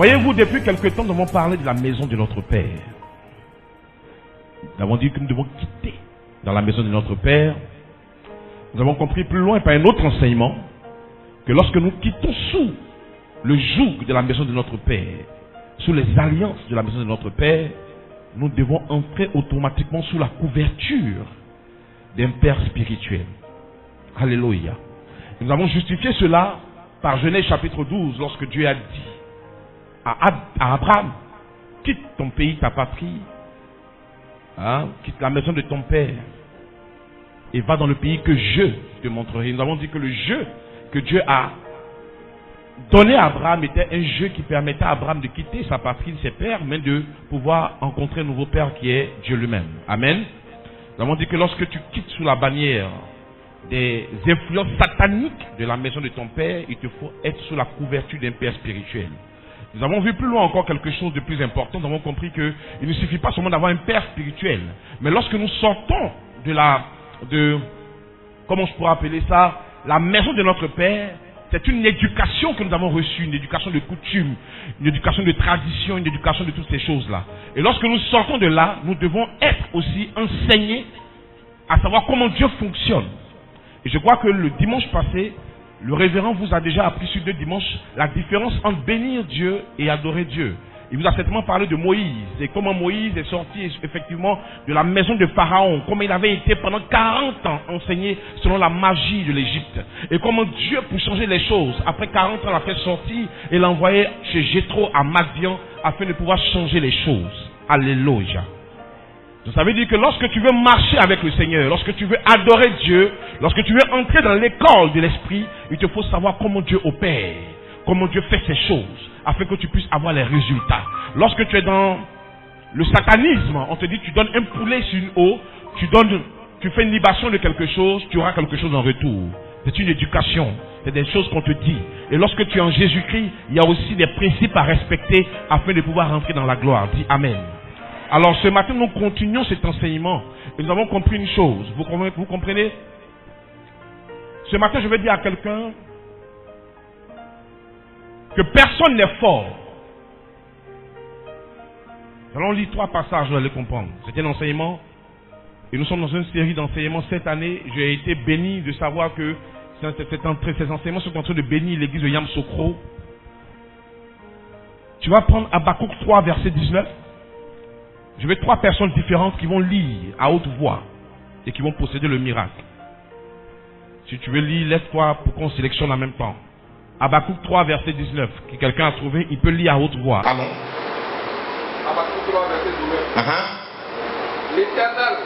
Voyez-vous, depuis quelque temps, nous avons parlé de la maison de notre Père. Nous avons dit que nous devons quitter dans la maison de notre Père. Nous avons compris plus loin par un autre enseignement que lorsque nous quittons sous le joug de la maison de notre Père, sous les alliances de la maison de notre Père, nous devons entrer automatiquement sous la couverture d'un Père spirituel. Alléluia. Nous avons justifié cela par Genèse chapitre 12, lorsque Dieu a dit à Abraham, quitte ton pays, ta patrie, quitte la maison de ton père et va dans le pays que je te montrerai. Nous avons dit que le jeu que Dieu a donné à Abraham était un jeu qui permettait à Abraham de quitter sa patrie, ses pères, mais de pouvoir rencontrer un nouveau père qui est Dieu lui-même. Amen. Nous avons dit que lorsque tu quittes sous la bannière des influences sataniques de la maison de ton père, il te faut être sous la couverture d'un père spirituel. Nous avons vu plus loin encore quelque chose de plus important. Nous avons compris qu'il ne suffit pas seulement d'avoir un père spirituel, mais lorsque nous sortons comment je pourrais appeler ça, la maison de notre père, c'est une éducation que nous avons reçue, une éducation de coutume, une éducation de tradition, une éducation de toutes ces choses-là. Et lorsque nous sortons de là, nous devons être aussi enseignés à savoir comment Dieu fonctionne. Et je crois que le dimanche passé, le révérend vous a déjà appris sur 2 dimanches la différence entre bénir Dieu et adorer Dieu. Il vous a certainement parlé de Moïse et comment Moïse est sorti effectivement de la maison de Pharaon, comment il avait été pendant 40 ans enseigné selon la magie de l'Égypte. Et comment Dieu, pour changer les choses, après 40 ans, l'a fait sortir et l'a envoyé chez Jéthro à Madian afin de pouvoir changer les choses. Alléluia. Ça veut dire que lorsque tu veux marcher avec le Seigneur, lorsque tu veux adorer Dieu, lorsque tu veux entrer dans l'école de l'Esprit, il te faut savoir comment Dieu opère, comment Dieu fait ses choses, afin que tu puisses avoir les résultats. Lorsque tu es dans le satanisme, on te dit tu donnes un poulet sur une eau, tu fais une libation de quelque chose, tu auras quelque chose en retour. C'est une éducation, c'est des choses qu'on te dit. Et lorsque tu es en Jésus-Christ, il y a aussi des principes à respecter afin de pouvoir rentrer dans la gloire. Dis Amen. Alors ce matin, nous continuons cet enseignement et nous avons compris une chose. Vous comprenez? Ce matin, je vais dire à quelqu'un que personne n'est fort. Nous allons lire 3 passages, vous allez comprendre. C'est un enseignement et nous sommes dans une série d'enseignements cette année. J'ai été béni de savoir que ces enseignements sont en train de bénir l'église de Yamsokro. Tu vas prendre Habakkuk 3, verset 19. Je veux 3 personnes différentes qui vont lire à haute voix et qui vont posséder le miracle. Si tu veux lire, laisse-toi pour qu'on sélectionne en même temps. Habakkuk 3, verset 19. Que quelqu'un a trouvé, il peut lire à haute voix. Allons. Habakkuk 3, verset 19. L'Éternel,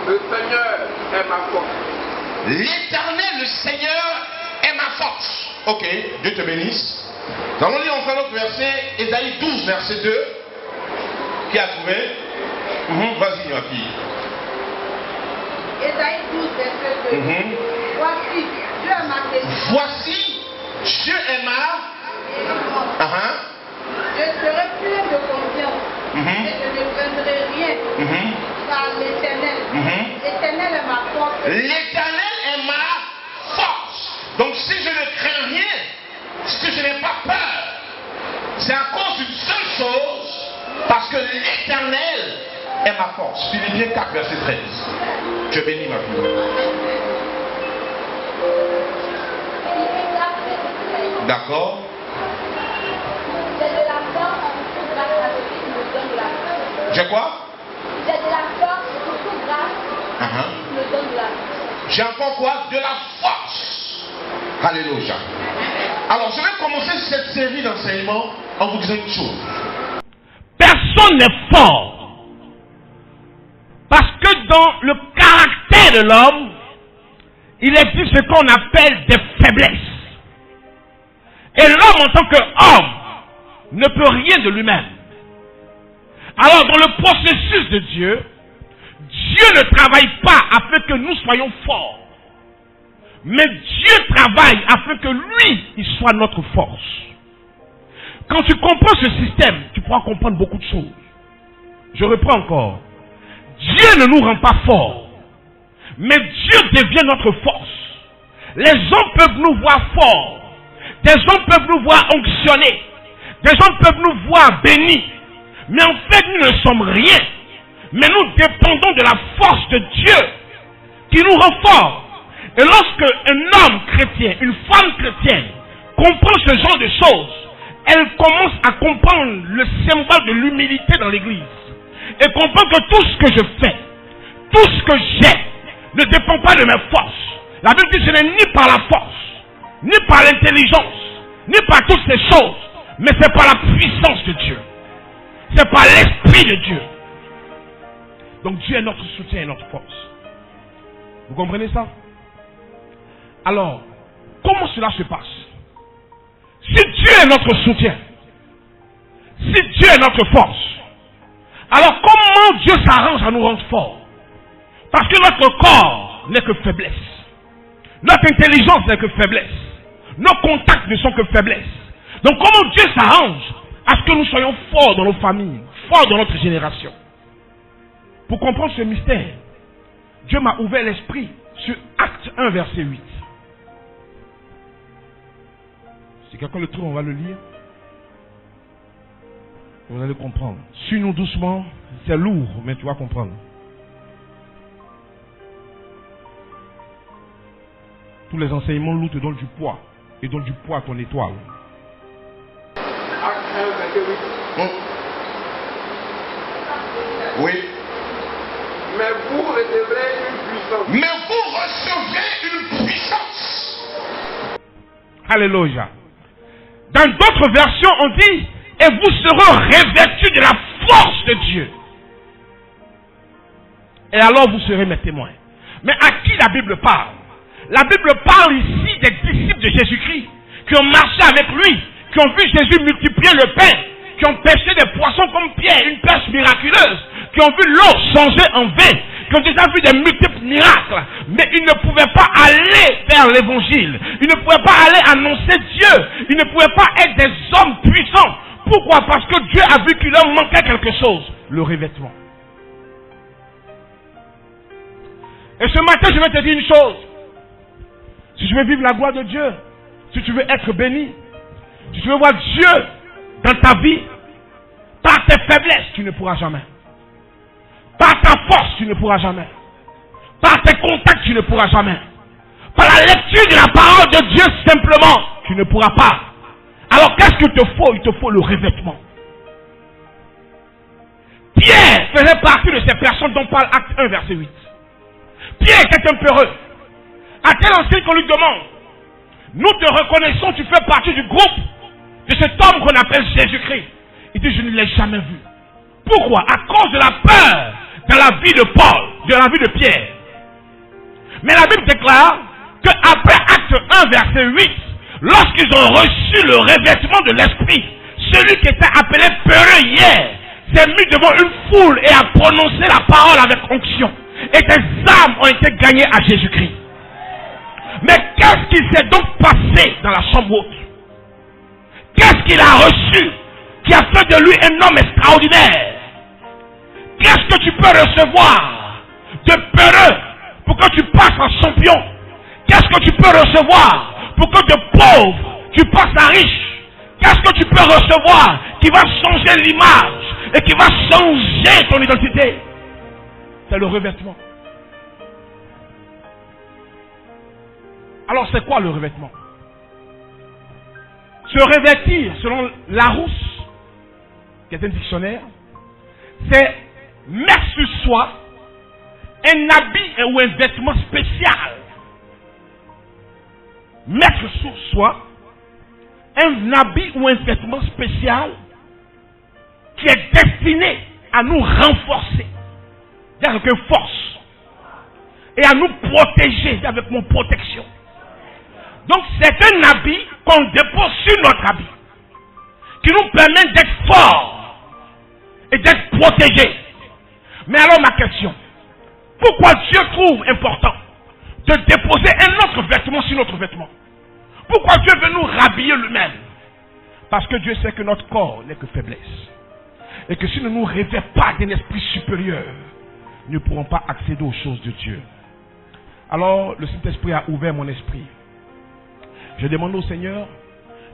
le Seigneur est ma force. L'Éternel, le Seigneur est ma force. Ok, Dieu te bénisse. Nous allons lire enfin l'autre verset, Ésaïe 12, verset 2. Qui a trouvé? Vas-y, ma fille. Ésaïe 12, verset 2. Voici, Dieu est ma délivrance. Voici, Dieu est ma. Je serai plein de confiance. Et je ne craindrai rien. Par l'Éternel. L'Éternel est ma force. L'Éternel est ma force. Donc si je ne crains rien, si je n'ai pas peur, c'est à cause d'une seule chose. Parce que l'Éternel est ma force. Philippiens 4, verset 13. Je bénis ma fille. D'accord. C'est de la force, toute grâce à celui qui me donne de la force. J'ai quoi? C'est de la force, toute grâce qui me donne de la force. J'ai encore quoi? De la force. Alléluia. Alors je vais commencer cette série d'enseignements en vous disant une chose. Personne n'est fort. Parce que dans le caractère de l'homme, il existe ce qu'on appelle des faiblesses. Et l'homme en tant qu'homme ne peut rien de lui-même. Alors dans le processus de Dieu, Dieu ne travaille pas afin que nous soyons forts. Mais Dieu travaille afin que lui, il soit notre force. Quand tu comprends ce système, tu pourras comprendre beaucoup de choses. Je reprends encore. Dieu ne nous rend pas forts, mais Dieu devient notre force. Les hommes peuvent nous voir forts. Des hommes peuvent nous voir onctionnés. Des gens peuvent nous voir bénis, mais en fait nous ne sommes rien. Mais nous dépendons de la force de Dieu qui nous rend forts. Et lorsque un homme chrétien, une femme chrétienne comprend ce genre de choses, elle commence à comprendre le symbole de l'humilité dans l'église. Et comprend que tout ce que je fais, tout ce que j'ai, ne dépend pas de mes forces. La Bible dit que ce n'est ni par la force, ni par l'intelligence, ni par toutes ces choses, mais c'est par la puissance de Dieu. C'est par l'Esprit de Dieu. Donc Dieu est notre soutien et notre force. Vous comprenez ça? Alors, comment cela se passe? Si Dieu est notre soutien, si Dieu est notre force, alors comment Dieu s'arrange à nous rendre forts? Parce que notre corps n'est que faiblesse. Notre intelligence n'est que faiblesse. Nos contacts ne sont que faiblesse. Donc comment Dieu s'arrange à ce que nous soyons forts dans nos familles, forts dans notre génération? Pour comprendre ce mystère, Dieu m'a ouvert l'esprit sur Acte 1, verset 8. Si quelqu'un le trouve, on va le lire. Vous allez comprendre. Suis-nous doucement, c'est lourd, mais tu vas comprendre. Tous les enseignements lourds te donnent du poids et donnent du poids à ton étoile. Acte 1, verset 8. Oui. Mais vous recevrez une puissance. Mais vous recevrez une puissance. Alléluia. Dans d'autres versions, on dit, et vous serez revêtus de la force de Dieu. Et alors vous serez mes témoins. Mais à qui la Bible parle? La Bible parle ici des disciples de Jésus-Christ qui ont marché avec lui, qui ont vu Jésus multiplier le pain, qui ont pêché des poissons comme Pierre, une pêche miraculeuse, qui ont vu l'eau changer en vin, qui ont déjà vu des multiples miracles, mais ils ne pouvaient pas aller vers l'évangile, ils ne pouvaient pas aller annoncer Dieu, ils ne pouvaient pas être des hommes puissants. Pourquoi? Parce que Dieu a vu qu'il leur manquait quelque chose, le revêtement. Et ce matin, je vais te dire une chose. Si tu veux vivre la gloire de Dieu, si tu veux être béni, si tu veux voir Dieu dans ta vie, par tes faiblesses, tu ne pourras jamais. Par ta force, tu ne pourras jamais. Par tes contacts, tu ne pourras jamais. Par la lecture de la parole de Dieu, simplement, tu ne pourras pas. Alors, qu'est-ce qu'il te faut? Il te faut le revêtement. Pierre faisait partie de ces personnes dont parle Acte 1, verset 8. Pierre était un peureux. À tel enseigne qu'on lui demande, nous te reconnaissons, tu fais partie du groupe de cet homme qu'on appelle Jésus-Christ. Il dit, je ne l'ai jamais vu. Pourquoi? À cause de la peur dans la vie de Paul, de la vie de Pierre. Mais la Bible déclare qu'après Acte 1, verset 8, lorsqu'ils ont reçu le revêtement de l'Esprit, celui qui était appelé peureux hier s'est mis devant une foule et a prononcé la parole avec onction. Et des âmes ont été gagnées à Jésus-Christ. Mais qu'est-ce qui s'est donc passé dans la chambre haute? Qu'est-ce qu'il a reçu qui a fait de lui un homme extraordinaire? Qu'est-ce que tu peux recevoir de peureux pour que tu passes en champion? Qu'est-ce que tu peux recevoir pour que de pauvre tu passes en riche? Qu'est-ce que tu peux recevoir qui va changer l'image et qui va changer ton identité? C'est le revêtement. Alors c'est quoi le revêtement? Se revêtir, selon Larousse, qui est un dictionnaire, c'est mettre sur soi un habit ou un vêtement spécial. Mettre sur soi un habit ou un vêtement spécial qui est destiné à nous renforcer avec une force et à nous protéger avec mon protection. Donc c'est un habit qu'on dépose sur notre habit qui nous permet d'être forts et d'être protégés. Mais alors ma question, pourquoi Dieu trouve important de déposer un autre vêtement sur notre vêtement? Pourquoi Dieu veut nous rhabiller lui-même? Parce que Dieu sait que notre corps n'est que faiblesse. Et que s'il ne nous revêt pas d'un esprit supérieur, nous ne pourrons pas accéder aux choses de Dieu. Alors le Saint-Esprit a ouvert mon esprit. Je demande au Seigneur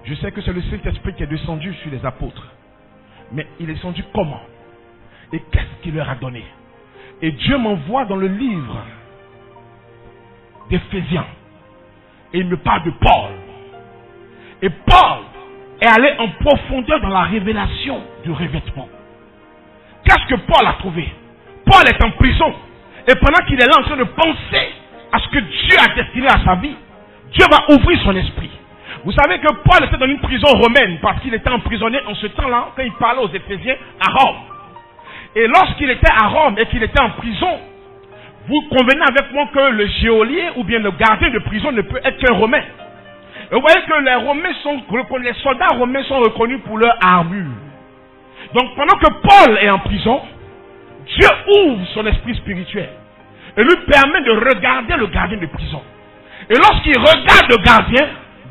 Je sais que c'est le Saint-Esprit qui est descendu sur les apôtres. Mais il est descendu comment? Et qu'est-ce qu'il leur a donné? Et Dieu m'envoie dans le livre d'Éphésiens. Et il me parle de Paul. Et Paul est allé en profondeur dans la révélation du revêtement. Qu'est-ce que Paul a trouvé? Paul est en prison. Et pendant qu'il est là en train de penser à ce que Dieu a destiné à sa vie, Dieu va ouvrir son esprit. Vous savez que Paul était dans une prison romaine parce qu'il était emprisonné en ce temps-là quand il parlait aux Éphésiens à Rome. Et lorsqu'il était à Rome et qu'il était en prison, vous convenez avec moi que le geôlier ou bien le gardien de prison ne peut être qu'un Romain. Et vous voyez que les soldats romains sont reconnus pour leur armure. Donc pendant que Paul est en prison, Dieu ouvre son esprit spirituel et lui permet de regarder le gardien de prison. Et lorsqu'il regarde le gardien,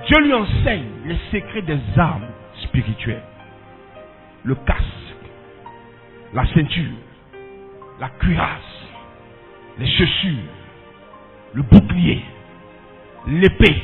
Dieu lui enseigne les secrets des armes spirituelles. Le casque, la ceinture, la cuirasse, les chaussures, le bouclier, l'épée.